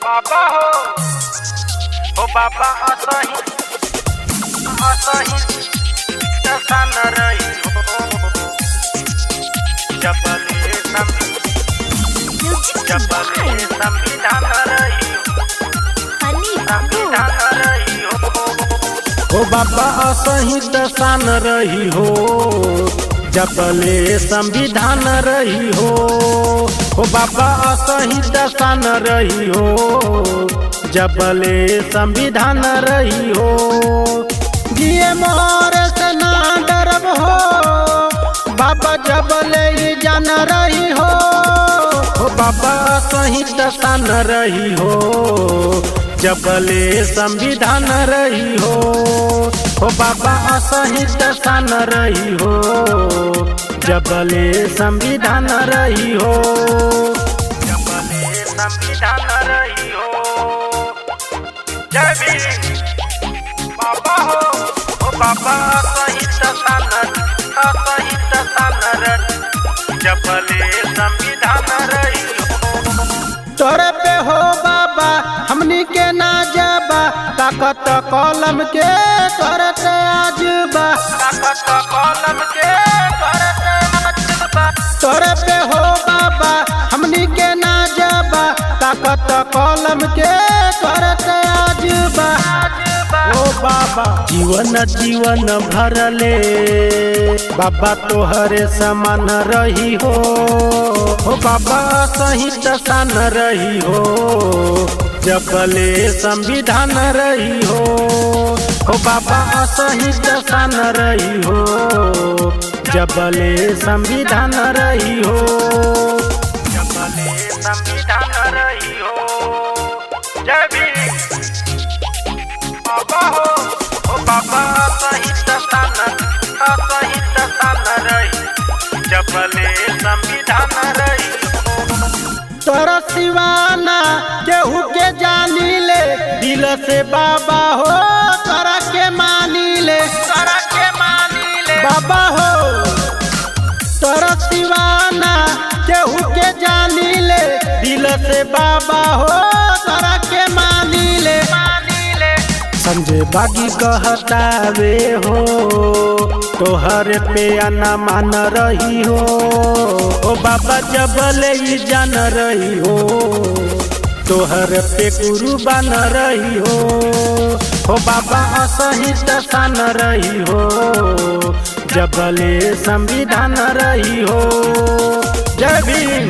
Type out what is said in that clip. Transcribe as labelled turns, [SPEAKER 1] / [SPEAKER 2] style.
[SPEAKER 1] बाबा हो बाबा असही दशा न रही हो जबले संविधान रही हो बाबा असही दशा न रही हो जबले संविधान रही हो बाबा असही दशा न रही हो जबले संविधान रही हो जिए मोर से ना डरब हो बाबा जबले ही जान रही हो बाबा असही दशा न रही हो जबले संविधान रही हो बाबा असही दशा न रही हो जबले संविधान रही हो जबले संविधान रही हो जय भीम बाबा हो बाबा असही दशा न रही जबले संविधान रही हो तोरे पे हो बाबा हमनी के ना जबा ताकत कलम के करत आजबा ताकत कलम के करत आजबा तोरे पे हो बाबा हमनी के ना जबा ताकत कलम के करत आजबा ओ बाबा जीवन भरले बाबा तोहरे समान रही हो बाबा सही दशा न रही हो जबले संविधान रही हो बाबा सही दशा न रही हो जबले संविधान रही हो जबले संविधान रही हो जय भीम बाबा हो बाबा सही दशा न रही जबले संविधान रही तोरा सिवाना केहू के जानी ले दिल से बाबा हो तोरा के मानी ले बाबा हो तोरा सिवाना केहू के जानी ले दिल से बाबा हो तोरा के मानी ले संजय बागी कहतावे हो तोहरे पे आना मान रही हो बाबा जबले ही जान रही हो तोहर पे कुर्बान रही हो बाबा असही दशा न रही हो जबले संविधान रही हो जय भीम।